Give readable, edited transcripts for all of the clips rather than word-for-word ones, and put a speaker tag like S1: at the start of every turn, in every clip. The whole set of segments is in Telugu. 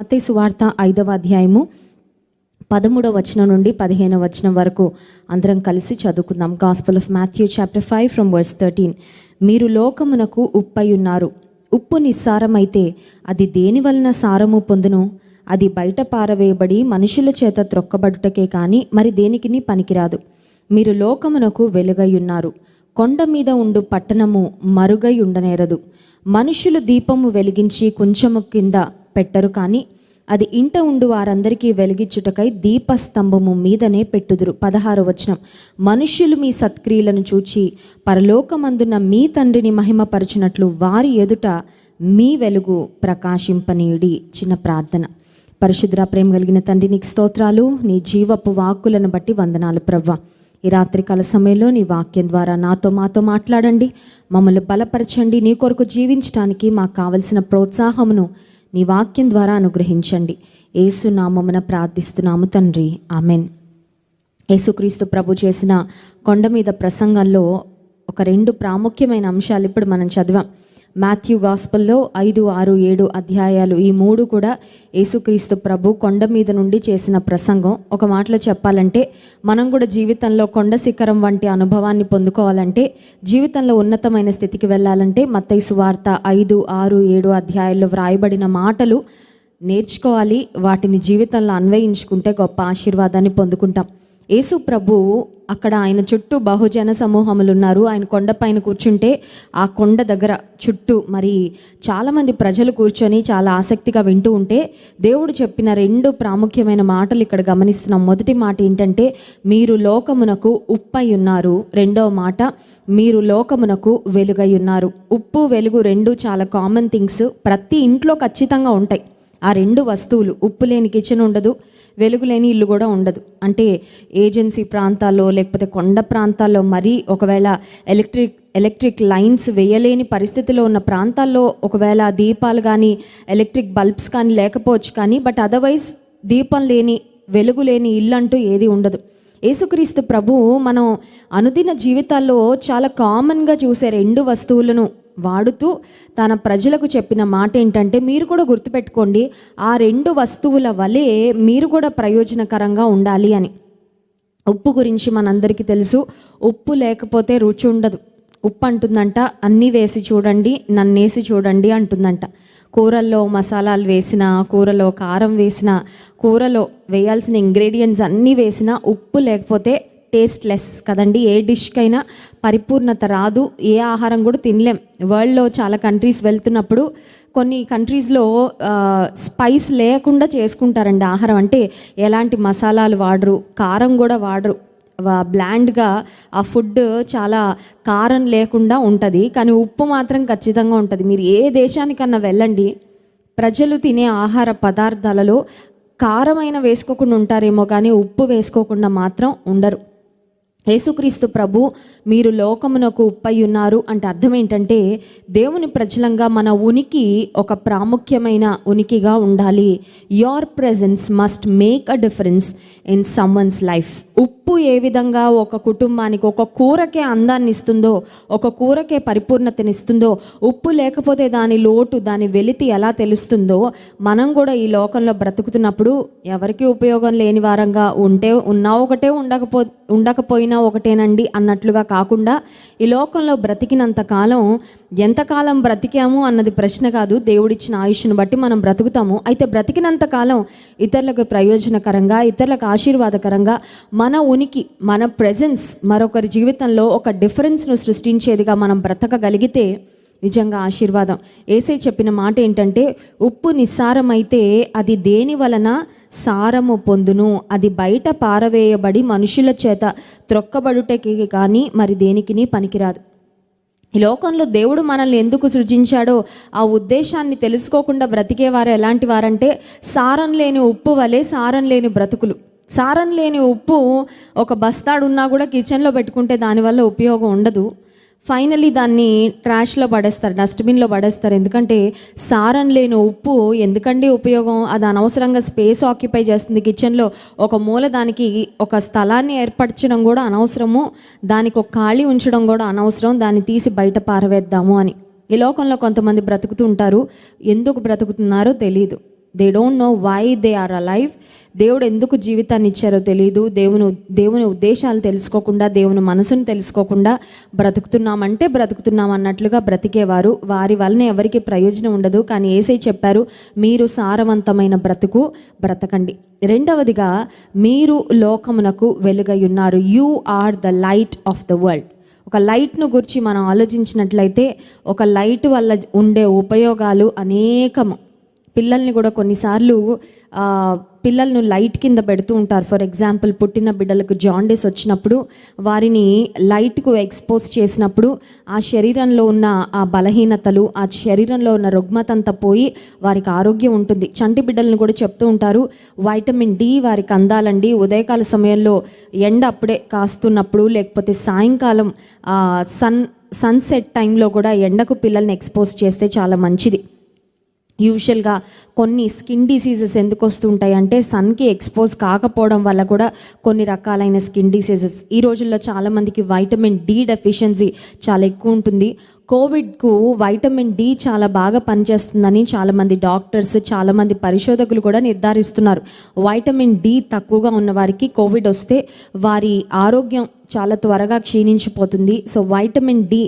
S1: మత్తయి సువార్త 5వ అధ్యాయము 13వ వచనం నుండి 15వ వచనం వరకు అందరం కలిసి చదువుకుందాం. Gospel of Matthew chapter 5 from verse 13. మీరు లోకమునకు ఉప్పై ఉన్నారు. ఉప్పు నిస్సారమైతే అది దేని వలన సారము పొందును? అది బయట పారవేయబడి మనుషుల చేత త్రొక్కబడుటకే కానీ మరి దేనికిని పనికిరాదు. మీరు లోకమునకు వెలుగై ఉన్నారు. కొండ మీద ఉండు పట్టణము మరుగై ఉండనేరదు. మనుషులు దీపము వెలిగించి కొంచెము కింద పెట్టరు, కానీ అది ఇంట ఉండు వారందరికీ వెలిగించుటకై దీపస్తంభము మీదనే పెట్టుదురు. 16వ వచనం. మనుష్యులు మీ సత్క్రియలను చూచి పరలోకమందున్న మీ తండ్రిని మహిమపరచినట్లు వారి ఎదుట మీ వెలుగు ప్రకాశింపనీయుడి. చిన్న ప్రార్థన. పరిశుద్ధ ప్రేమ కలిగిన తండ్రి, నీకు స్తోత్రాలు. నీ జీవపు వాక్కులను బట్టి వందనాలు ప్రవ్వా. ఈ రాత్రికాల సమయంలో నీ వాక్యం ద్వారా మాతో మాట్లాడండి, మమ్మల్ని బలపరచండి. నీ కొరకు జీవించడానికి మాకు కావలసిన ప్రోత్సాహమును నీ వాక్యం ద్వారా అనుగ్రహించండి. యేసు నామమున ప్రార్థిస్తున్నాము తండ్రి, ఆమెన్. యేసుక్రీస్తు ప్రభు చేసిన కొండ మీద ప్రసంగంలో ఒక 2 ప్రాముఖ్యమైన అంశాలు ఇప్పుడు మనం చదివాం. మాథ్యూ గాస్పెల్లో 5, 6, 7 అధ్యాయాలు, ఈ 3 కూడా యేసుక్రీస్తు ప్రభు కొండ మీద నుండి చేసిన ప్రసంగం. ఒక మాటలో చెప్పాలంటే మనం కూడా జీవితంలో కొండ శిఖరం వంటి అనుభవాన్ని పొందుకోవాలంటే, జీవితంలో ఉన్నతమైన స్థితికి వెళ్ళాలంటే మత్తయి సువార్త 5, 6, 7 అధ్యాయాల్లో వ్రాయబడిన మాటలు నేర్చుకోవాలి. వాటిని జీవితంలో అన్వయించుకుంటే గొప్ప ఆశీర్వాదాన్ని పొందుకుంటాం. యేసు ప్రభు అక్కడ ఆయన చుట్టూ బహుజన సమూహములు ఉన్నారు. ఆయన కొండపైన కూర్చుంటే ఆ కొండ దగ్గర చుట్టూ మరి చాలామంది ప్రజలు కూర్చొని చాలా ఆసక్తిగా వింటూ ఉంటే దేవుడు చెప్పిన 2 ప్రాముఖ్యమైన మాటలు ఇక్కడ గమనిస్తున్నాం. మొదటి మాట ఏంటంటే, మీరు లోకమునకు ఉప్పై ఉన్నారు. రెండవ మాట, మీరు లోకమునకు వెలుగై ఉన్నారు. ఉప్పు వెలుగు 2 చాలా కామన్ థింగ్స్, ప్రతి ఇంట్లో ఖచ్చితంగా ఉంటాయి. ఆ 2 వస్తువులు, ఉప్పు లేని కిచెన్ ఉండదు, వెలుగు లేని ఇల్లు కూడా ఉండదు. అంటే ఏజెన్సీ ప్రాంతాల్లో లేకపోతే కొండ ప్రాంతాల్లో, మరీ ఒకవేళ ఎలక్ట్రిక్ లైన్స్ వేయలేని పరిస్థితిలో ఉన్న ప్రాంతాల్లో ఒకవేళ దీపాలు కానీ ఎలక్ట్రిక్ బల్బ్స్ కానీ లేకపోవచ్చు, కానీ బట్ అదర్వైజ్ దీపం లేని వెలుగు లేని ఇల్లు అంటూ ఏది ఉండదు. యేసుక్రీస్తు ప్రభువు మనం అనుదిన జీవితాల్లో చాలా కామన్గా చూసే 2 వస్తువులను వాడుతూ తన ప్రజలకు చెప్పిన మాట ఏంటంటే, మీరు కూడా గుర్తుపెట్టుకోండి, ఆ 2 వస్తువుల వలె మీరు కూడా ప్రయోజనకరంగా ఉండాలి అని. ఉప్పు గురించి మనందరికీ తెలుసు. ఉప్పు లేకపోతే రుచి ఉండదు. ఉప్పు అంటుందంట, అన్నీ వేసి చూడండి, నన్నేసి చూడండి అంటుందంట. కూరల్లో మసాలాలు వేసిన, కూరలో కారం వేసిన, కూరలో వేయాల్సిన ఇంగ్రీడియంట్స్ అన్నీ వేసిన ఉప్పు లేకపోతే టేస్ట్లెస్ కదండి. ఏ డిష్కైనా పరిపూర్ణత రాదు. ఏ ఆహారం కూడా తినలేం. వరల్డ్లో చాలా కంట్రీస్ వెళ్తున్నప్పుడు కొన్ని కంట్రీస్లో స్పైస్ లేకుండా చేసుకుంటారండి ఆహారం. అంటే ఎలాంటి మసాలాలు వాడరు, కారం కూడా వాడరు. బ్లాండ్గా ఆ ఫుడ్ చాలా కారం లేకుండా ఉంటుంది, కానీ ఉప్పు మాత్రం ఖచ్చితంగా ఉంటుంది. మీరు ఏ దేశానికన్నా వెళ్ళండి, ప్రజలు తినే ఆహార పదార్థాలలో కారమైన వేసుకోకుండా ఉంటారేమో, కానీ ఉప్పు వేసుకోకుండా మాత్రం ఉండరు. యేసుక్రీస్తు ప్రభు మీరు లోకమునకు ఉప్పై ఉన్నారు అంటే అర్థం ఏంటంటే, దేవుని ప్రజలంగా మన ఉనికి ఒక ప్రాముఖ్యమైన ఉనికిగా ఉండాలి. Your presence must make a difference in someone's life. ఉప్పు ఏ విధంగా ఒక కుటుంబానికి, ఒక కూరకే అందాన్ని ఇస్తుందో, ఒక కూరకే పరిపూర్ణతనిస్తుందో, ఉప్పు లేకపోతే దాని లోటు, దాని వెలితి ఎలా తెలుస్తుందో, మనం కూడా ఈ లోకంలో బ్రతుకుతున్నప్పుడు ఎవరికి ఉపయోగం లేని వారంగా ఉంటే ఉన్నా ఒకటే, ఉండకపోయినా ఒకటేనండి అన్నట్లుగా కాకుండా, ఈ లోకంలో బ్రతికినంత కాలం ఎంతకాలం బ్రతికాము అన్నది ప్రశ్న కాదు. దేవుడిచ్చిన ఆయుష్ను బట్టి మనం బ్రతుకుతాము. అయితే బ్రతికినంత కాలం ఇతరులకు ప్రయోజనకరంగా, ఇతరులకు ఆశీర్వాదకరంగా మన ఉనికి, మన ప్రెజెన్స్ మరొకరి జీవితంలో ఒక డిఫరెన్స్ను సృష్టించేదిగా మనం బ్రతకగలిగితే నిజంగా ఆశీర్వాదం. యేసయ్య చెప్పిన మాట ఏంటంటే, ఉప్పు నిస్సారమైతే అది దేని వలన సారము పొందును? అది బయట పారవేయబడి మనుషుల చేత త్రొక్కబడుటకి కానీ మరి దేనికిని పనికిరాదు. ఈ లోకంలో దేవుడు మనల్ని ఎందుకు సృజించాడో ఆ ఉద్దేశాన్ని తెలుసుకోకుండా బ్రతికేవారు ఎలాంటి వారంటే, సారం లేని ఉప్పు వలె సారం లేని బ్రతుకులు. సారం లేని ఉప్పు ఒక బస్తాడున్నా కూడా కిచెన్లో పెట్టుకుంటే దానివల్ల ఉపయోగం ఉండదు. ఫైనలీ దాన్ని ట్రాష్లో పడేస్తారు, డస్ట్బిన్లో పడేస్తారు. ఎందుకంటే సారం లేని ఉప్పు ఎందుకండి ఉపయోగం? అది అనవసరంగా స్పేస్ ఆక్యుపై చేస్తుంది కిచెన్లో. ఒక మూల దానికి ఒక స్థలాన్ని ఏర్పరచడం కూడా అనవసరము, దానికి ఒక ఖాళీ ఉంచడం కూడా అనవసరం, దాన్ని తీసి బయట పారవేద్దాము అని. ఈ లోకంలో కొంతమంది బ్రతుకుతూ ఉంటారు, ఎందుకు బ్రతుకుతున్నారో తెలీదు. They don't know why they are alive. దేవుడు ఎందుకు జీవితాన్ని ఇచ్చారో తెలియదు. దేవుని ఉద్దేశాలు తెలుసుకోకుండా, దేవుని మనసును తెలుసుకోకుండా బ్రతుకుతున్నాం అన్నట్లుగా బ్రతికేవారు. వారి వలన ఎవరికి ప్రయోజనం ఉండదు. కానీ యేసయ్య చెప్పారు, మీరు సారవంతమైన బ్రతకండి. రెండవదిగా, మీరు లోకమునకు వెలుగై ఉన్నారు. You are the light of the world. ఒక లైట్ను గురించి మనం ఆలోచించినట్లయితే, ఒక లైట్ వల్ల ఉండే ఉపయోగాలు అనేకము. పిల్లల్ని కూడా కొన్నిసార్లు పిల్లలను లైట్ కింద పెడుతూ ఉంటారు. ఫర్ ఎగ్జాంపుల్, పుట్టిన బిడ్డలకు జాండీస్ వచ్చినప్పుడు వారిని లైట్కు ఎక్స్పోజ్ చేసినప్పుడు ఆ శరీరంలో ఉన్న ఆ బలహీనతలు, ఆ శరీరంలో ఉన్న రుగ్మతంతా పోయి వారికి ఆరోగ్యం ఉంటుంది. చంటి బిడ్డలను కూడా చెప్తూ ఉంటారు, వైటమిన్ డి వారికి అందాలండి. ఉదయకాల సమయంలో ఎండ అప్పుడే కాస్తున్నప్పుడు, లేకపోతే సాయంకాలం సన్సెట్ టైంలో కూడా ఎండకు పిల్లల్ని ఎక్స్పోజ్ చేస్తే చాలా మంచిది. యూజువల్గా కొన్ని స్కిన్ డిసీజెస్ ఎందుకు వస్తుంటాయి అంటే, సన్కి ఎక్స్పోజ్ కాకపోవడం వల్ల కూడా కొన్ని రకాలైన స్కిన్ డిసీజెస్. ఈ రోజుల్లో చాలామందికి వైటమిన్ డి డెఫిషియన్సీ చాలా ఎక్కువ ఉంటుంది. కోవిడ్కు వైటమిన్ డి చాలా బాగా పనిచేస్తుందని చాలామంది డాక్టర్స్, చాలామంది పరిశోధకులు కూడా నిర్ధారిస్తున్నారు. వైటమిన్ డి తక్కువగా ఉన్న వారికి కోవిడ్ వస్తే వారి ఆరోగ్యం చాలా త్వరగా క్షీణించిపోతుంది. సో వైటమిన్ డి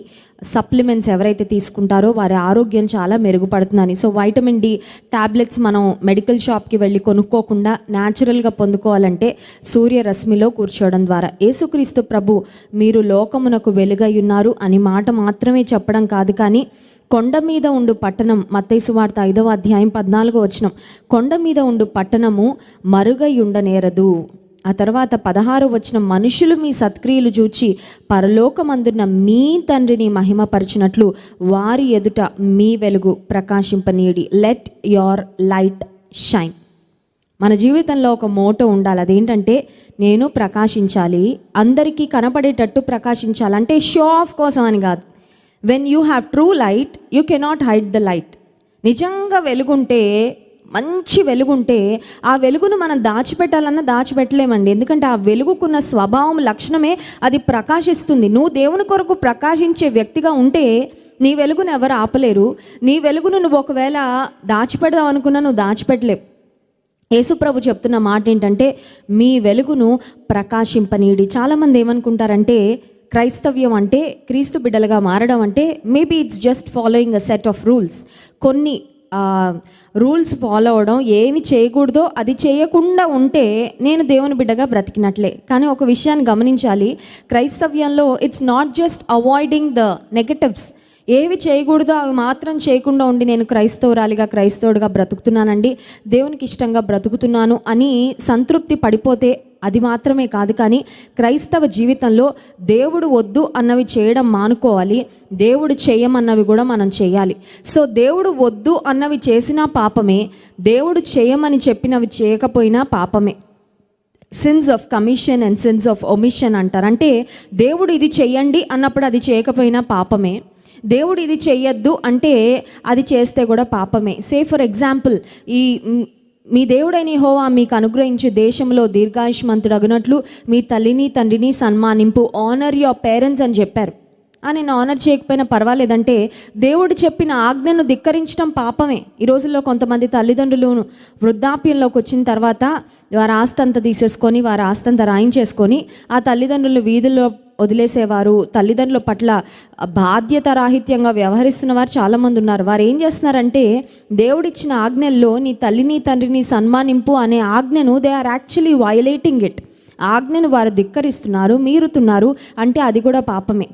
S1: సప్లిమెంట్స్ ఎవరైతే తీసుకుంటారో వారి ఆరోగ్యం చాలా మెరుగుపడుతుందని. సో వైటమిన్ డి టాబ్లెట్స్ మనం మెడికల్ షాప్కి వెళ్ళి కొనుక్కోకుండా న్యాచురల్గా పొందుకోవాలంటే సూర్యరశ్మిలో కూర్చోవడం ద్వారా. యేసుక్రీస్తు ప్రభు మీరు లోకమునకు వెలుగై ఉన్నారు అని మాట మాత్రమే చెప్పడం కాదు, కానీ కొండ మీద ఉండు పట్టణం, మత్తయి సువార్త 5వ అధ్యాయం 14వ వచనం, కొండ మీద ఉండు పట్టణము మరుగై ఉండనేరదు. ఆ తర్వాత 16వ వచనం, మనుషులు మీ సత్క్రియలు చూచి పరలోకమందున్న మీ తండ్రిని మహిమపరిచినట్లు వారి ఎదుట మీ వెలుగు ప్రకాశింపనీయుడి. Let your light shine. మన జీవితంలో ఒక మోటో ఉండాలి. అదేంటంటే, నేను ప్రకాశించాలి, అందరికీ కనపడేటట్టు ప్రకాశించాలి. అంటే షో ఆఫ్ కోసం అని కాదు. When you have true light, you cannot hide the light. నిజంగా వెలుగుంటే, మంచి వెలుగుంటే, ఆ వెలుగును మనం దాచిపెట్టాలన్నా దాచిపెట్టలేమండి. ఎందుకంటే ఆ వెలుగుకున్న స్వభావం, లక్షణమే అది ప్రకాశిస్తుంది. నువ్వు దేవుని కొరకు ప్రకాశించే వ్యక్తిగా ఉంటే నీ వెలుగును ఎవరు ఆపలేరు. నీ వెలుగును నువ్వు ఒకవేళ దాచిపెడదాం అనుకున్నా నువ్వు దాచిపెట్టలేవు. యేసుప్రభు చెప్తున్న మాట ఏంటంటే, మీ వెలుగును ప్రకాశింపనీయుడి. చాలామంది ఏమనుకుంటారంటే, క్రైస్తవ్యం అంటే, క్రీస్తు బిడ్డలుగా మారడం అంటే maybe it's just following a set of rules. కొన్ని రూల్స్ ఫాలో అవడం, ఏమి చేయకూడదో అది చేయకుండా ఉంటే నేను దేవుని బిడ్డగా బ్రతికినట్లే. కానీ ఒక విషయాన్ని గమనించాలి, క్రైస్తవ్యంలో it's not just avoiding the negatives. ఏవి చేయకూడదో అవి మాత్రం చేయకుండా ఉండి నేను క్రైస్తవుడిగా బ్రతుకుతున్నానండి, దేవునికి ఇష్టంగా బ్రతుకుతున్నాను అని సంతృప్తి పడిపోతే అది మాత్రమే కాదు. కానీ క్రైస్తవ జీవితంలో దేవుడు వద్దు అన్నవి చేయడం మానుకోవాలి, దేవుడు చేయమన్నవి కూడా మనం చేయాలి. సో దేవుడు వద్దు అన్నవి చేసినా పాపమే, దేవుడు చేయమని చెప్పినవి చేయకపోయినా పాపమే. Since of commission and since of omission అంటారు. అంటే దేవుడు ఇది చెయ్యండి అన్నప్పుడు అది చేయకపోయినా పాపమే, దేవుడు ఇది చెయ్యొద్దు అంటే అది చేస్తే కూడా పాపమే. సే ఫర్ ఎగ్జాంపుల్, మీ దేవుడైన యెహోవా మీకు అనుగ్రహించే దేశంలో దీర్ఘాయుష్మంతుడగునట్లు మీ తల్లిని తండ్రిని సన్మానింపు, ఆనర్ యువర్ పేరెంట్స్ అని చెప్పారు. నేను ఆనర్ చేయకపోయినా పర్వాలేదంటే దేవుడు చెప్పిన ఆజ్ఞను ధిక్కరించడం పాపమే. ఈ రోజుల్లో కొంతమంది తల్లిదండ్రులు వృద్ధాప్యంలోకి వచ్చిన తర్వాత వారి ఆస్తంతా తీసేసుకొని, వారి ఆస్తంతా రాయించేసుకొని ఆ తల్లిదండ్రులు వీధుల్లో వదిలేసేవారు. తల్లిదండ్రుల పట్ల బాధ్యత రాహిత్యంగా వ్యవహరిస్తున్న వారు చాలామంది ఉన్నారు. వారు ఏం చేస్తున్నారంటే, దేవుడిచ్చిన ఆజ్ఞల్లో నీ తల్లిని తండ్రిని సన్మానింపు అనే ఆజ్ఞను they are actually violating it. ఆజ్ఞను వారు ధిక్కరిస్తున్నారు, మీరుతున్నారు. అంటే అది కూడా పాపమే.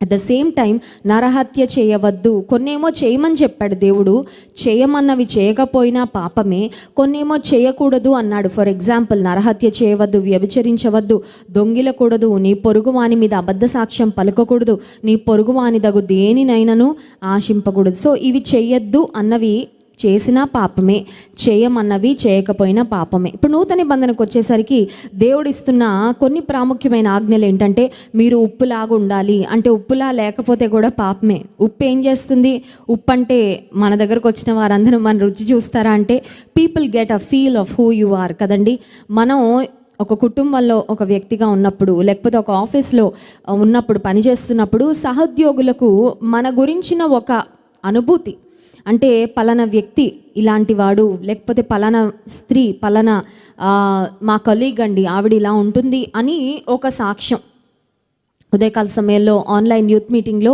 S1: అట్ ద సేమ్ టైం నరహత్య చేయవద్దు. కొన్నేమో చేయమని చెప్పాడు దేవుడు, చేయమన్నవి చేయకపోయినా పాపమే. కొన్నేమో చేయకూడదు అన్నాడు. ఫర్ ఎగ్జాంపుల్, నరహత్య చేయవద్దు, వ్యభిచరించవద్దు, దొంగిలకూడదు, నీ పొరుగువాని మీద అబద్ధ సాక్ష్యం పలకకూడదు, నీ పొరుగువానిదగు దేనినైనను ఆశింపకూడదు. సో ఇవి చెయ్యొద్దు అన్నవి చేసినా పాపమే, చేయమన్నవి చేయకపోయినా పాపమే. ఇప్పుడు నూతన నిబంధనకు వచ్చేసరికి దేవుడిస్తున్న కొన్ని ప్రాముఖ్యమైన ఆజ్ఞలు ఏంటంటే, మీరు ఉప్పులాగా ఉండాలి. అంటే ఉప్పులా లేకపోతే కూడా పాపమే. ఉప్పు ఏం చేస్తుంది? ఉప్పు అంటే మన దగ్గరకు వచ్చిన వారందరూ మన రుచి చూస్తారా అంటే, people get a feel of who you are కదండి. మనం ఒక కుటుంబంలో ఒక వ్యక్తిగా ఉన్నప్పుడు, లేకపోతే ఒక ఆఫీస్లో ఉన్నప్పుడు, పనిచేస్తున్నప్పుడు సహోద్యోగులకు మన గురించిన ఒక అనుభూతి, అంటే పలానా వ్యక్తి ఇలాంటి వాడు, లేకపోతే పలానా స్త్రీ, పలానా మా కలీగ్ అండి, ఆవిడ ఇలా ఉంటుంది అని ఒక సాక్ష్యం. ఉదయకాల సమయంలో ఆన్లైన్ యూత్ మీటింగ్లో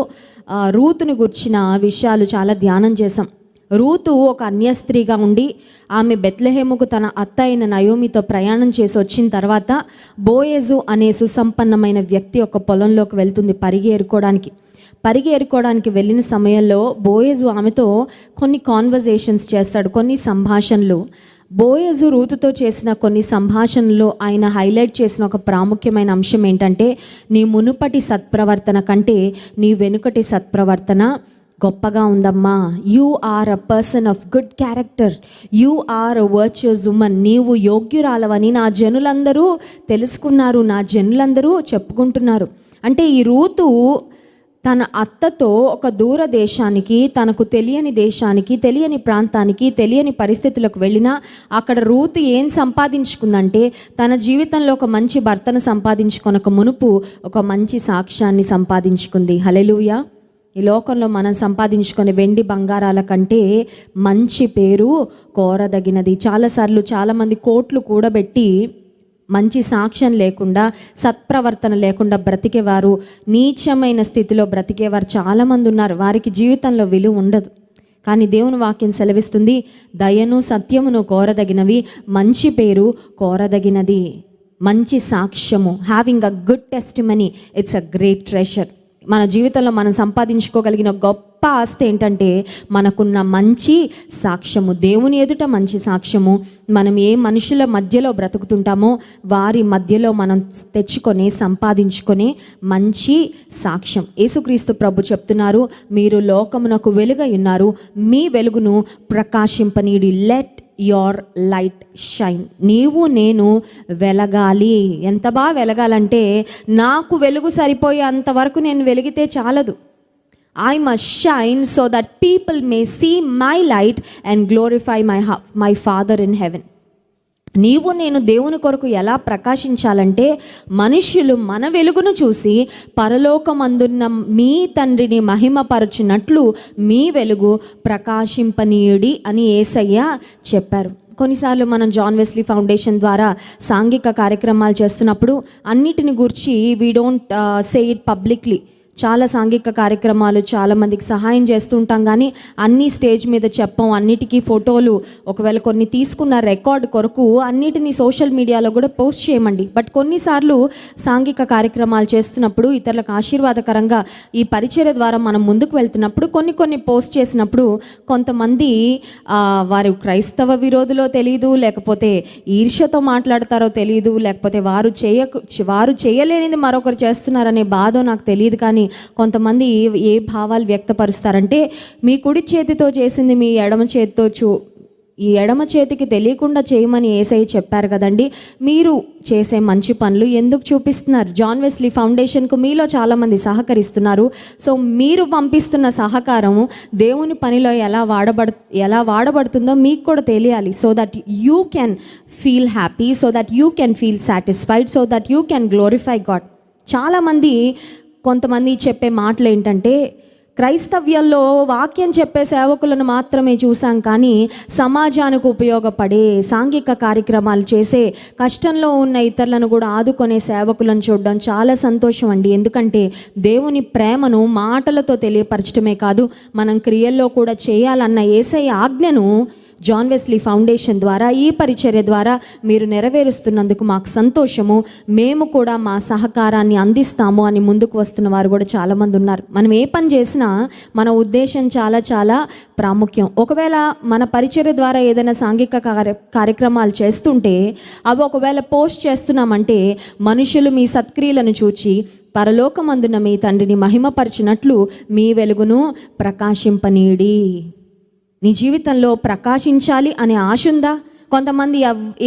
S1: రూతుని గుర్చిన విషయాలు చాలా ధ్యానం చేశాం. రూతు ఒక అన్య స్త్రీగా ఉండి ఆమె బెత్లెహేముకు తన అత్త అయిన నయోమితో ప్రయాణం చేసి వచ్చిన తర్వాత బోయేజు అనే సుసంపన్నమైన వ్యక్తి ఒక పొలంలోకి వెళ్తుంది పరిగి ఏరుకోవడానికి వెళ్ళిన సమయంలో బోయేజు ఆమెతో కొన్ని కాన్వర్జేషన్స్ చేస్తాడు, కొన్ని సంభాషణలు. బోయేజు రూతుతో చేసిన కొన్ని సంభాషణలో ఆయన హైలైట్ చేసిన ఒక ప్రాముఖ్యమైన అంశం ఏంటంటే, నీ మునుపటి సత్ప్రవర్తన కంటే నీ వెనుకటి సత్ప్రవర్తన గొప్పగా ఉందమ్మా. You are a person of good character, you are a virtuous woman. నీవు యోగ్యురాలవని నా జనులందరూ తెలుసుకున్నారు, నా జనులందరూ చెప్పుకుంటున్నారు. అంటే ఈ రూతు తన అత్తతో ఒక దూర దేశానికి, తనకు తెలియని దేశానికి, తెలియని ప్రాంతానికి, తెలియని పరిస్థితులకు వెళ్ళినా అక్కడ రూతు ఏం సంపాదించుకుందంటే, తన జీవితంలో ఒక మంచి భర్తను సంపాదించుకొనక మునుపు ఒక మంచి సాక్ష్యాన్ని సంపాదించుకుంది. హల్లెలూయా. ఈ లోకంలో మనం సంపాదించుకునే వెండి బంగారాల కంటే మంచి పేరు కోరదగినది. చాలాసార్లు చాలామంది కోట్లు కూడబెట్టి మంచి సాక్ష్యం లేకుండా, సత్ప్రవర్తన లేకుండా బ్రతికేవారు, నీచమైన స్థితిలో బ్రతికేవారు చాలామంది ఉన్నారు. వారికి జీవితంలో విలువ ఉండదు. కానీ దేవుని వాక్యం సెలవిస్తుంది, దయను సత్యమును కోరదగినవి, మంచి పేరు కోరదగినది. మంచి సాక్ష్యము, having a good testimony, it's a great treasure. మన జీవితంలో మనం సంపాదించుకోగలిగిన గొప్ప ఆస్తి ఏంటంటే మనకున్న మంచి సాక్ష్యము, దేవుని ఎదుట మంచి సాక్ష్యము. మనం ఏ మనుషుల మధ్యలో బ్రతుకుతుంటామో వారి మధ్యలో మనం తెచ్చుకొని సంపాదించుకొని మంచి సాక్ష్యం. యేసుక్రీస్తు ప్రభు చెప్తున్నారు, మీరు లోకమునకు వెలుగై ఉన్నారు, మీ వెలుగును ప్రకాశింపనీడి. Let your light shine. నీవు నేను వెలగాలి. ఎంత బాగా వెలగాలంటే, నాకు వెలుగు సరిపోయే అంతవరకు నేను వెలిగితే చాలదు. I must shine so that people may see my light and glorify my Father in heaven. నీవు నేను దేవుని కొరకు ఎలా ప్రకాశించాలంటే, మనుష్యులు మన వెలుగును చూసి పరలోకమందున్న మీ తండ్రిని మహిమపరచునట్లు మీ వెలుగు ప్రకాశింపనీయుడి అని యేసయ్య చెప్పారు. కొన్నిసార్లు మనం జాన్ వెస్లీ ఫౌండేషన్ ద్వారా సాంఘిక కార్యక్రమాలు చేస్తున్నప్పుడు అన్నిటిని గురించి we don't say it publicly. చాలా సాంఘిక కార్యక్రమాలు చాలామందికి సహాయం చేస్తుంటాం, కానీ అన్ని స్టేజ్ మీద చెప్పం. అన్నిటికీ ఫోటోలు ఒకవేళ కొన్ని తీసుకున్న రికార్డ్ కొరకు అన్నిటినీ సోషల్ మీడియాలో కూడా పోస్ట్ చేయమండి. బట్ కొన్నిసార్లు సాంఘిక కార్యక్రమాలు చేస్తున్నప్పుడు, ఇతరులకు ఆశీర్వాదకరంగా ఈ పరిచర్య ద్వారా మనం ముందుకు వెళ్తున్నప్పుడు కొన్ని పోస్ట్ చేసినప్పుడు కొంతమంది వారు క్రైస్తవ విరోధులో తెలియదు, లేకపోతే ఈర్ష్యతో మాట్లాడతారో తెలియదు, లేకపోతే వారు చేయలేనిది మరొకరు చేస్తున్నారనే బాధ నాకు తెలియదు. కానీ కొంతమంది ఏ భావాలు వ్యక్తపరుస్తారంటే, మీ కుడి చేతితో చేసింది మీ ఎడమ చేతితో ఈ ఎడమ చేతికి తెలియకుండా చేయమని యేసయ్య చెప్పారు కదండి, మీరు చేసే మంచి పనులు ఎందుకు చూపిస్తున్నారు? జాన్ వెస్లీ ఫౌండేషన్కు మీలో చాలామంది సహకరిస్తున్నారు. సో మీరు పంపిస్తున్న సహకారం దేవుని పనిలో ఎలా వాడబడుతుందో మీకు కూడా తెలియాలి. So that you can feel happy, so that you can feel satisfied, so that you can glorify God. కొంతమంది చెప్పే మాటలు ఏంటంటే, క్రైస్తవ్యంలో వాక్యం చెప్పే సేవకులను మాత్రమే చూసాం, కానీ సమాజానికి ఉపయోగపడే సాంఘిక కార్యక్రమాలు చేసే, కష్టంలో ఉన్న ఇతరులను కూడా ఆదుకునే సేవకులను చూడడం చాలా సంతోషం అండి. ఎందుకంటే దేవుని ప్రేమను మాటలతో తెలియపరచడమే కాదు, మనం క్రియల్లో కూడా చేయాలన్న యేసయ్య ఆజ్ఞను జాన్ వెస్లీ ఫౌండేషన్ ద్వారా, ఈ పరిచర్య ద్వారా మీరు నెరవేరుస్తున్నందుకు మాకు సంతోషము. మేము కూడా మా సహకారాన్ని అందిస్తాము అని ముందుకు వస్తున్న వారు కూడా చాలామంది ఉన్నారు. మనం ఏ పని చేసినా మన ఉద్దేశం చాలా చాలా ప్రాముఖ్యం. ఒకవేళ మన పరిచర్య ద్వారా ఏదైనా సాంఘిక కార్యక్రమాలు చేస్తుంటే అవి ఒకవేళ పోస్ట్ చేస్తున్నామంటే, మనుషులు మీ సత్క్రియలను చూచి పరలోకమందున మీ తండ్రిని మహిమపరచినట్లు మీ వెలుగును ప్రకాశింపనీడి. నీ జీవితంలో ప్రకాశించాలి అనే ఆశ ఉందా? కొంతమంది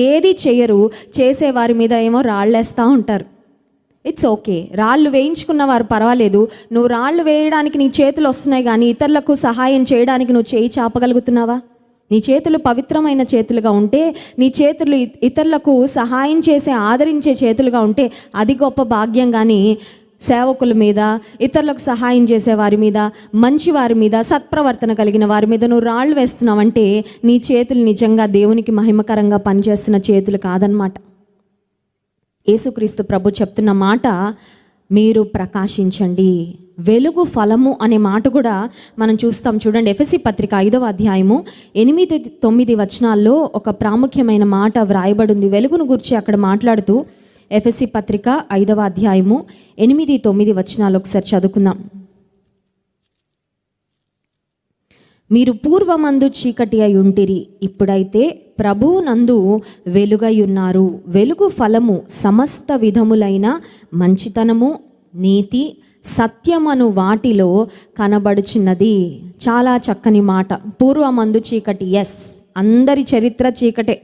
S1: ఏది చేయరు, చేసేవారి మీద ఏమో రాళ్ళేస్తూ ఉంటారు. ఇట్స్ ఓకే, రాళ్ళు వేయించుకున్న వారు పర్వాలేదు. నువ్వు రాళ్ళు వేయడానికి నీ చేతులు వస్తున్నాయి, కానీ ఇతరులకు సహాయం చేయడానికి నువ్వు చేయి చాపగలుగుతున్నావా? నీ చేతులు పవిత్రమైన చేతులుగా ఉంటే, నీ చేతులు ఇతరులకు సహాయం చేసే ఆదరించే చేతులుగా ఉంటే అది గొప్ప భాగ్యం. కానీ సేవకుల మీద, ఇతరులకు సహాయం చేసే వారి మీద, మంచి వారి మీద, సత్ప్రవర్తన కలిగిన వారి మీద నువ్వు రాళ్ళు వేస్తున్నావంటే నీ చేతులు నిజంగా దేవునికి మహిమకరంగా పనిచేస్తున్న చేతులు కాదనమాట. యేసుక్రీస్తు ప్రభు చెప్తున్న మాట, మీరు ప్రకాశించండి. వెలుగు ఫలము అనే మాట కూడా మనం చూస్తాం. చూడండి, ఎఫెసీ పత్రిక 5వ అధ్యాయము 8-9 వచనాల్లో ఒక ప్రాముఖ్యమైన మాట వ్రాయబడింది. వెలుగును గురించి అక్కడ మాట్లాడుతూ ఎఫెసీ పత్రిక 5వ అధ్యాయము 8-9 వచనాలు ఒకసారి చదువుకుందాం. మీరు పూర్వమందు చీకటి అయి ఉంటిరి, ఇప్పుడైతే ప్రభువునందు వెలుగై ఉన్నారు. వెలుగు ఫలము సమస్త విధములైన మంచితనము, నీతి, సత్యమను వాటిలో కనబడుచున్నది. చాలా చక్కని మాట. పూర్వమందు చీకటి, ఎస్, అందరి చరిత్ర చీకటే.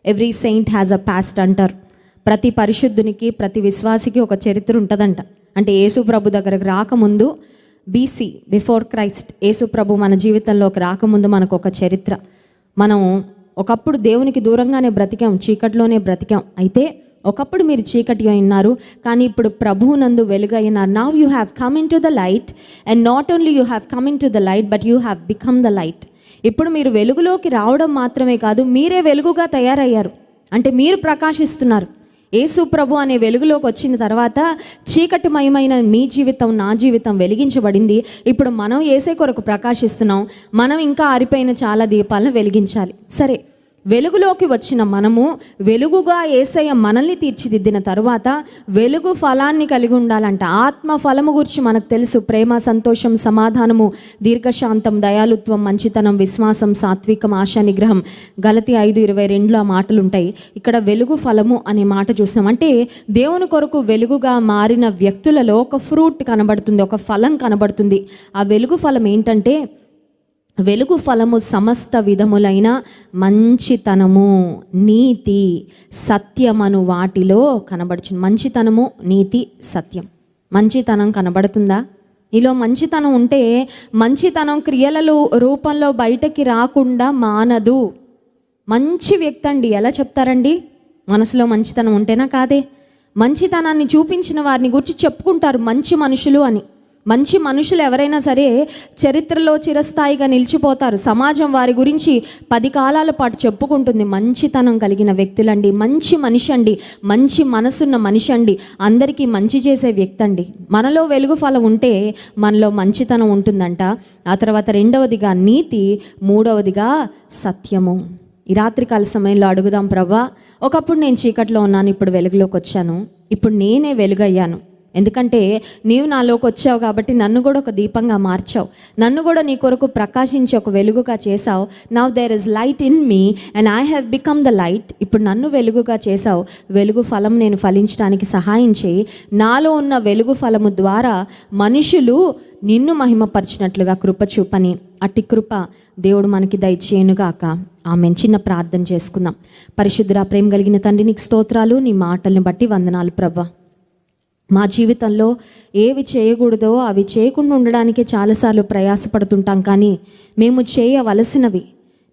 S1: Every Saint has a past అంటారు. ప్రతి పరిశుద్ధునికి, ప్రతి విశ్వాసికి ఒక చరిత్ర ఉంటుందంట. అంటే యేసు ప్రభు దగ్గరకు రాకముందు, బీసీ, బిఫోర్ క్రైస్ట్, యేసు ప్రభు మన జీవితంలోకి రాకముందు మనకు ఒక చరిత్ర. మనం ఒకప్పుడు దేవునికి దూరంగానే బ్రతికాం, చీకటిలోనే బ్రతికాం. అయితే ఒకప్పుడు మీరు చీకటి ఉన్నారు, కానీ ఇప్పుడు ప్రభువునందు వెలుగైనారు. Now you have come into the light, and not only you have come into the light, but you have become the light. ఇప్పుడు మీరు వెలుగులోకి రావడం మాత్రమే కాదు, మీరే వెలుగుగా తయారయ్యారు. అంటే మీరు ప్రకాశిస్తున్నారు. యేసు ప్రభు అనే వెలుగులోకి వచ్చిన తర్వాత చీకటిమయమైన మీ జీవితం, నా జీవితం వెలిగించబడింది. ఇప్పుడు మనం యేసే కొరకు ప్రకాశిస్తున్నాం. మనం ఇంకా ఆరిపోయిన చాలా దీపాలను వెలిగించాలి. సరే, వెలుగులోకి వచ్చిన మనము వెలుగుగా యేసయ్య మనల్ని తీర్చిదిద్దిన తరువాత వెలుగు ఫలాన్ని కలిగి ఉండాలంట. ఆత్మ ఫలము గురించి మనకు తెలుసు. ప్రేమ, సంతోషం, సమాధానము, దీర్ఘశాంతం, దయాలుత్వం, మంచితనం, విశ్వాసం, సాత్వికం, ఆశా నిగ్రహం. గలతీ 5:22 ఆ మాటలు ఉంటాయి. ఇక్కడ వెలుగు ఫలము అనే మాట చూస్తాం. అంటే దేవుని కొరకు వెలుగుగా మారిన వ్యక్తులలో ఒక ఫ్రూట్ కనబడుతుంది, ఒక ఫలం కనబడుతుంది. ఆ వెలుగు ఫలం ఏంటంటే, వెలుగు ఫలము సమస్త విధములైన మంచితనము, నీతి, సత్యమను వాటిలో కనబడుచుంది. మంచితనము, నీతి, సత్యం. మంచితనం కనబడుతుందా? నీలో మంచితనం ఉంటే మంచితనం క్రియల రూపంలో బయటకి రాకుండా మానదు. మంచి వ్యక్తి అండి ఎలా చెప్తారండి? మనసులో మంచితనం ఉంటేనా? కాదే. మంచితనాన్ని చూపించిన వారిని గురించి చెప్పుకుంటారు మంచి మనుషులు అని. మంచి మనుషులు ఎవరైనా సరే చరిత్రలో చిరస్థాయిగా నిలిచిపోతారు. సమాజం వారి గురించి 10 కాలాల పాటు చెప్పుకుంటుంది. మంచితనం కలిగిన వ్యక్తులండి, మంచి మనిషి అండి, మంచి మనసున్న మనిషి అండి, అందరికీ మంచి చేసే వ్యక్తి అండి. మనలో వెలుగు ఫలం ఉంటే మనలో మంచితనం ఉంటుందంట. ఆ తర్వాత 2వదిగా నీతి, 3వదిగా సత్యము. ఈ రాత్రికాల సమయంలో అడుగుదాం, ప్రభా, ఒకప్పుడు నేను చీకట్లో ఉన్నాను, ఇప్పుడు వెలుగులోకి వచ్చాను, ఇప్పుడు నేనే వెలుగయ్యాను. ఎందుకంటే నీవు నాలోకి వచ్చావు కాబట్టి నన్ను కూడా ఒక దీపంగా మార్చావు, నన్ను కూడా నీ కొరకు ప్రకాశించి ఒక వెలుగుగా చేసావు. Now there is light in me and I have become the light. ఇప్పుడు నన్ను వెలుగుగా చేసావు. వెలుగు ఫలం నేను ఫలించడానికి సహాయం చేయి. నాలో ఉన్న వెలుగు ఫలము ద్వారా మనుషులు నిన్ను మహిమపరిచినట్లుగా కృప చూపని, అట్టి కృప దేవుడు మనకి దయచేయునుగాక. ఆమెన్. చిన్న ప్రార్థన చేసుకుందాం. పరిశుద్ధుడా, ప్రేమ కలిగిన తండ్రి, నీకు స్తోత్రాలు. నీ మాటల్ని బట్టి వందనాలు ప్రభా. మా జీవితంలో ఏవి చేయకూడదో అవి చేయకుండా ఉండడానికే చాలాసార్లు ప్రయాసపడుతుంటాం. కానీ మేము చేయవలసినవి,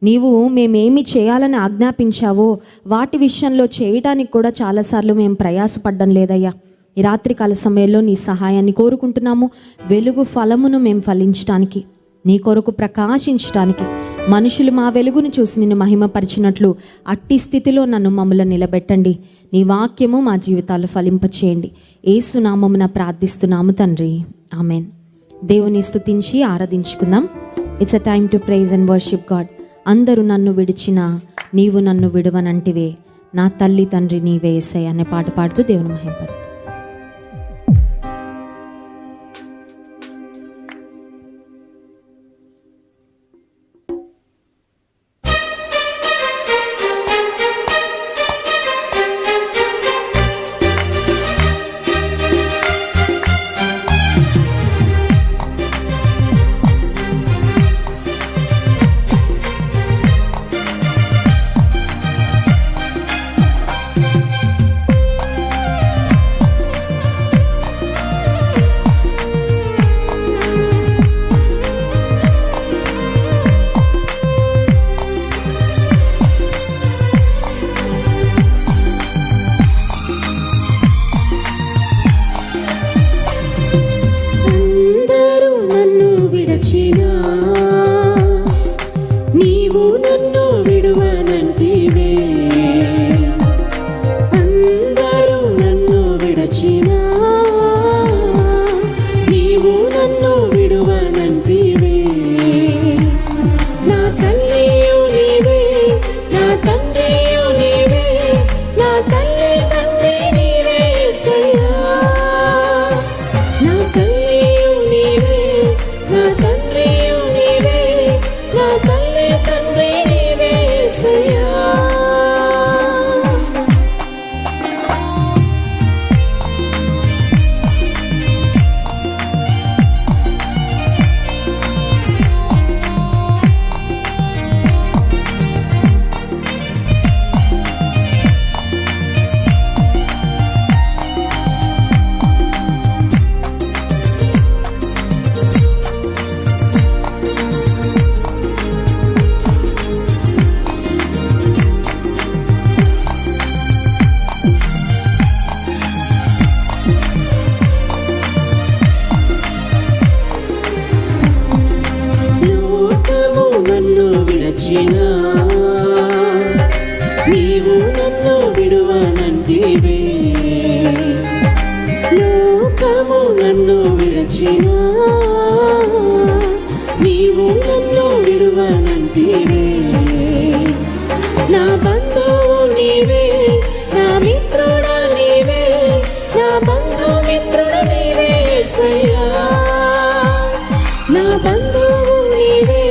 S1: నీవు మేమేమి చేయాలని ఆజ్ఞాపించావో వాటి విషయంలో చేయడానికి కూడా చాలాసార్లు మేము ప్రయాసపడడం లేదయ్యా. ఈ రాత్రికాల సమయంలో నీ సహాయాన్ని కోరుకుంటున్నాము. వెలుగు ఫలమును మేము ఫలించడానికి, నీ కొరకు ప్రకాశించడానికి, మనుషులు మా వెలుగును చూసి నిన్ను మహిమపరిచినట్లు అట్టి స్థితిలో మమ్మల్ని నిలబెట్టండి. నీ వాక్యము మా జీవితాల్లో ఫలింపచేయండి. యేసు నామమున ప్రార్థిస్తున్నాము తండ్రి, ఆమెన్. దేవుని స్తుతించి ఆరాధించుకుందాం. It's a time to praise and worship God. అందరూ నన్ను విడిచినా నీవు నన్ను విడువనంటివే, నా తల్లి తండ్రి నీవే యేసయ్య అనే పాట పాడుతూ దేవుని మహిమపరుద్దాం. బంధువు నీవే, నా మిత్రుడ నీవే, నా బంధుమిత్రుడ నీవే యేసయ్యా. నా బంధువు నీవే,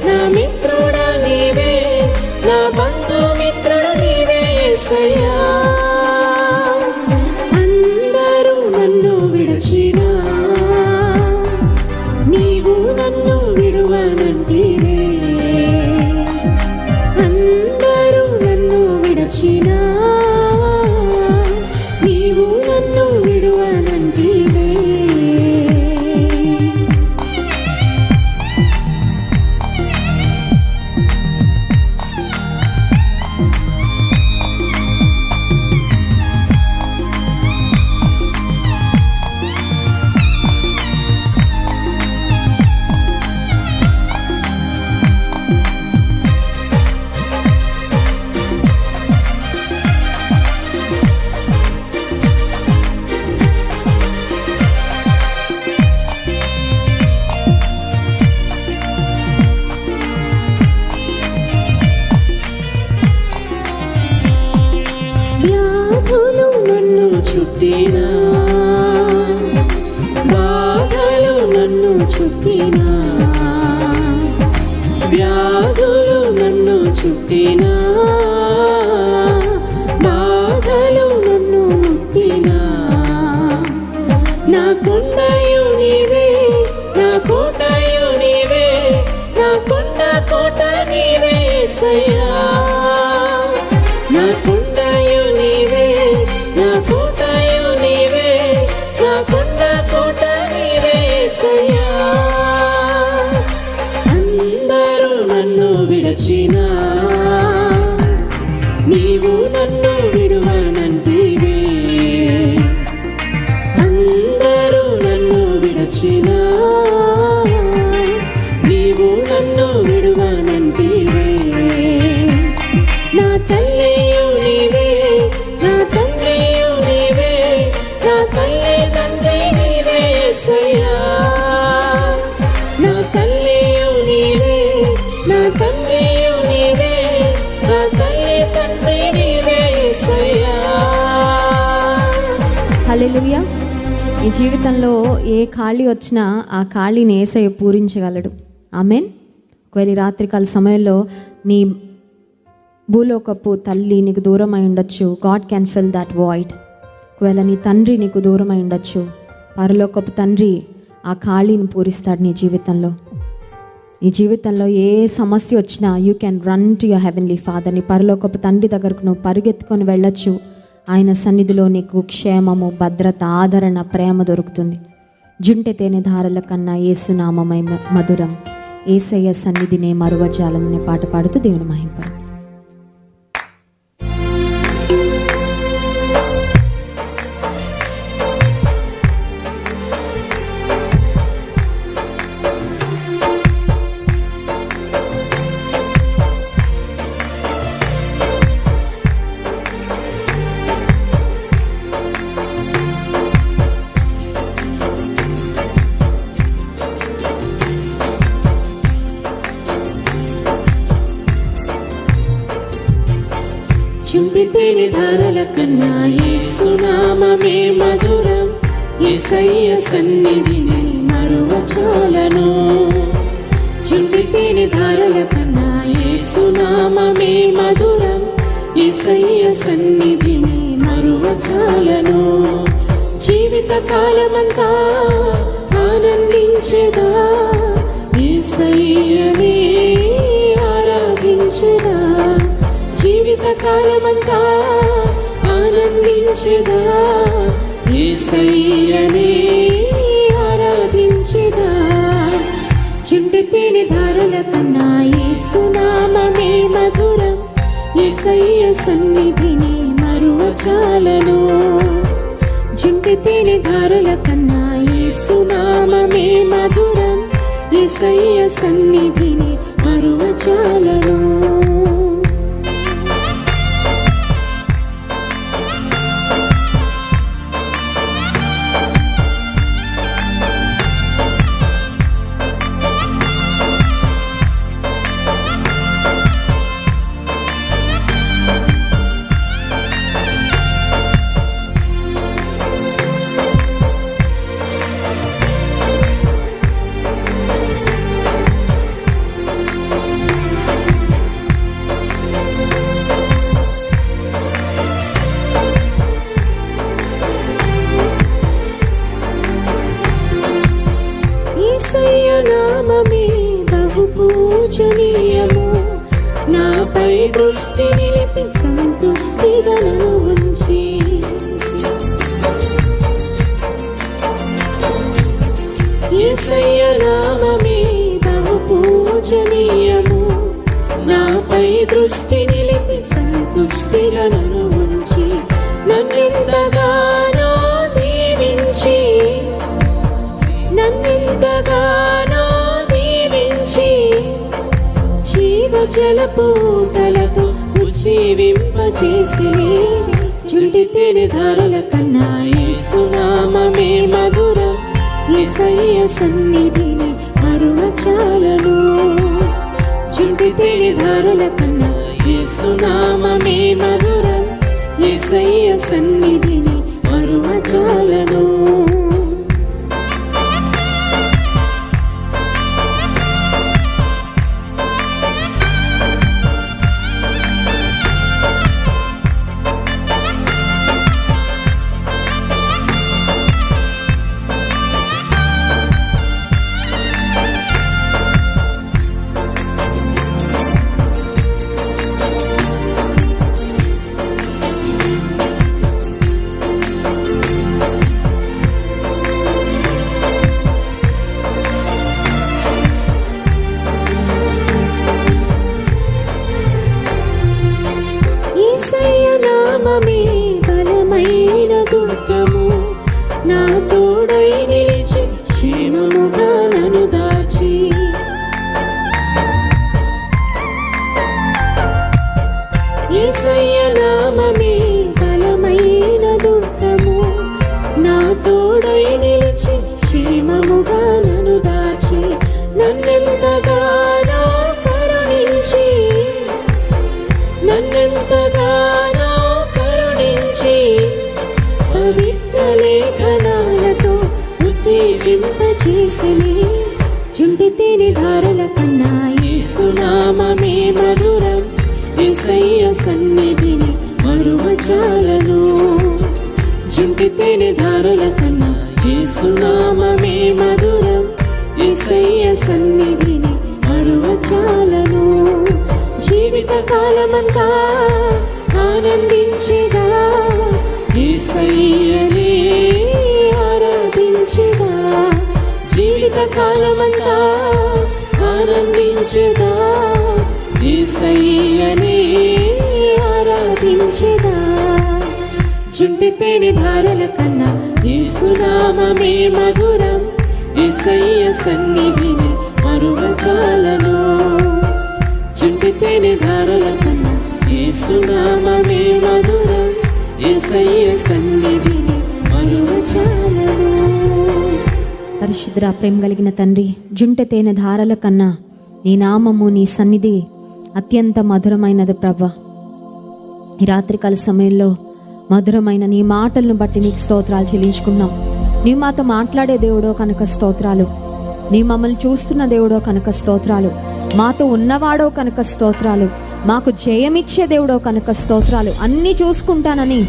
S1: నా మిత్రుడ నీవే, నా బంధుమిత్రుడ నీవే యేసయ్యా. అందరూ నన్ను విడిచినా నీవు నన్ను విడువనంటివే. అందరూ నన్ను విడిచినా నీవు నన్ను విడువనంటివే. వ్యాధులు నన్ను చుట్టినా, బాధలు నన్ను చుట్టినా, వ్యాధులు నన్ను చుట్టినా, బాధలు నన్ను ముట్టినా, నా కొండయు నీవే, నా కోటయు నీవే, నా కొండ కోట నీవే యేసయ్యా. నా కొండయు నీవే, నా కోటయు నీవే, నా కొండ కోట నీవే యేసయ్యా. అందరూ నన్ను విడిచినా నీవు నన్ను విడువనంటివే. అందరూ నన్ను విడిచినా నీవు నన్ను విడువనంటివే. నా తల్లియు నీవే, నా తండ్రియు నీవే, నా తల్లి తండ్రి నీవే యేసయ్యా. నా తల్లియు నీవే, నా తండ్రియు నీవే, నా తల్లి తండ్రి నీవే యేసయ్యా. హల్లెలూయా. ఈ జీవితంలో ఏ ఖాళీ వచ్చినా ఆ ఖాళీని యేసయ్య పూరించగలడు. ఆమేన్. ఒకవేళ రాత్రికాల సమయంలో నీ భూలోకపు తల్లి నీకు దూరం అయి ఉండొచ్చు. God can fill that void. ఒకవేళ నీ తండ్రి నీకు దూరం అయి ఉండొచ్చు. పరలోకపు తండ్రి ఆ ఖాళీని పూరిస్తాడు నీ జీవితంలో. నీ జీవితంలో ఏ సమస్య వచ్చినా you can run to your heavenly father. నీ పరలోకపు తండ్రి దగ్గరకు నువ్వు పరిగెత్తుకొని వెళ్ళొచ్చు. ఆయన సన్నిధిలో నీకు క్షేమము, భద్రత, ఆదరణ, ప్రేమ దొరుకుతుంది. జుంటె తేనె ధారల కన్నా యేసునామమై మధురం, యేసయ్య సన్నిధినే మరువజాలనే పాట పాడుతూ దేవుని మహింపరు. చుంటి తేనె ధారల కన్నా యేసునామమే మధురం, యేసయ్య సన్నిధిని మరువజాలను. చుంటి తేనె ధారల కన్నా యేసునామమే మధురం, యేసయ్య సన్నిధిని మరువజాలను. జీవిత కాలమంతా ఆనందించెదా, యేసయ్యనే ఆరాధించెదా. జీవిత కాలమంతా ఆనందించెదా, యేసయ్యనే ఆరాధించెదా. చుంటి తేనె ధారల కన్నా యేసునామమే మధురం, యేసయ్య సన్నిధిని మరువజాలను. చుంటి తేనె ధారల కన్నా యేసునామమే మధురం, యేసయ్య సన్నిధిని మరువజాలను. దృష్టిగా నన్ను ఉంచి నన్నెంతగానో దీవించి జీవజలపూటలతో ఉజ్జీవింపజేసి చుంటి తేనె ధారల కన్నా యేసు నామమే మధురం. యేసయ్య సన్నిధిని మరువచాలను. చుంటి తేనె ధారల కన్నా యేసు నామమే మధురం. యేసయ్య సన్నిధిని మరువచాలను. బలమైన దుర్గము, నా తోడై నిలిచి క్షేమముగా నన్ను దాచి. యేసయ్య నామమే బలమైన దుర్గము, నా తోడై నిలిచి క్షేమముగా నన్ను దాచి. నన్నెంతగానో కరుణించి పవిత్ర లేఖనాలతో ఉత్తేజింపజేసిని. చుంటి తేనె ధారల కన్నా యేసు నామమే మధురం. యేసయ్య సన్నిధిని మరువచాలను. చుంటి తేనె ధారల కన్నా యేసు నామమే మధురం. యేసయ్య సన్నిధిని మరువచాలను. జీవిత కాలమంతా ఆనందించేదా, యేసయ్యనే ఆరాధించేదా. జీవిత కాలమంతా ఆనందించేదా, యేసయ్యనే ఆరాధించేదా. చుంటి తేనె ధారల కన్నా యేసు నామమే మధురం. యేసయ్య సన్నిధిని మరువచాలను. చుంటి తేనె ధారల కన్నా యేసు నామమే మధురం. యేసయ్య సన్నిధిని మరువచాలను. పరిశుద్ధ ప్రేమ కలిగిన తండ్రి, జుంటె తేనె ధారల కన్నా నీ నామము, నీ సన్నిధి అత్యంత మధురమైనది ప్రభా. ఈ రాత్రికాల సమయంలో మధురమైన నీ మాటలను బట్టి నీకు స్తోత్రాలు చెల్లించుకున్నాం. నీ మాతో మాట్లాడే దేవుడో కనుక స్తోత్రాలు. నీ మమ్మల్ని చూస్తున్న దేవుడో కనుక స్తోత్రాలు. మాతో ఉన్నవాడో కనుక స్తోత్రాలు. మాకు జయమిచ్చే దేవుడో కనుక స్తోత్రాలు. అన్నీ చూసుకుంటానని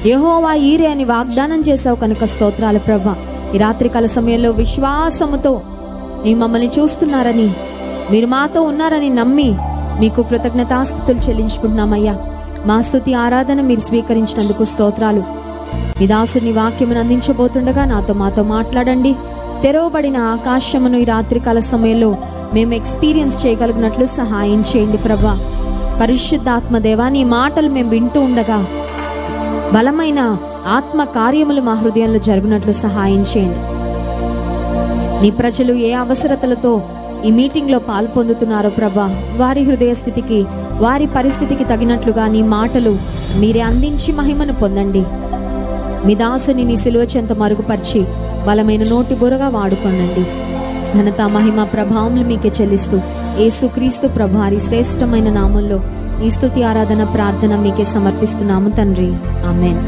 S1: యెహోవా ఈరే అని వాగ్దానం చేసావు కనుక స్తోత్రాలు ప్రభా. ఈ రాత్రికాల సమయంలో విశ్వాసముతో నీ మమ్మల్ని చూస్తున్నారని, మీరు మాతో ఉన్నారని నమ్మి మీకు కృతజ్ఞతాస్తుతులు చెల్లించుకుంటున్నామయ్యా. మా స్తుతి ఆరాధన మీరు స్వీకరించినందుకు స్తోత్రాలు. మీ దాసుని వాక్యమును అందించబోతుండగా మాతో మాట్లాడండి. తెరవబడిన ఆకాశమును ఈ రాత్రికాల సమయంలో మేము ఎక్స్పీరియన్స్ చేయగలిగినట్లు సహాయం చేయండి ప్రభా. పరిశుద్ధాత్మ దేవా, నీ మాటలు మేము వింటూ ఉండగా బలమైన ఆత్మ కార్యములు మా హృదయంలో జరుగునట్లు సహాయం చేయండి. నీ ప్రజలు ఏ అవసరతలతో ఈ మీటింగ్లో పాల్పొందుతున్నారో ప్రభా, వారి హృదయ స్థితికి, వారి పరిస్థితికి తగినట్లుగా నీ మాటలు మీరే అందించి మహిమను పొందండి. మీ దాసుని నీ సిలువ చెంత మరుగుపరిచి బలమైన నోటి బురగా వాడుకోనండి. ఘనత, మహిమ, ప్రభావములు మీకే చెల్లిస్తూ యేసుక్రీస్తు ప్రభువారి శ్రేష్టమైన నామంలో ఈ స్తుతి ఆరాధన ప్రార్థన మీకే సమర్పిస్తున్నాము తండ్రి. ఆమేన్.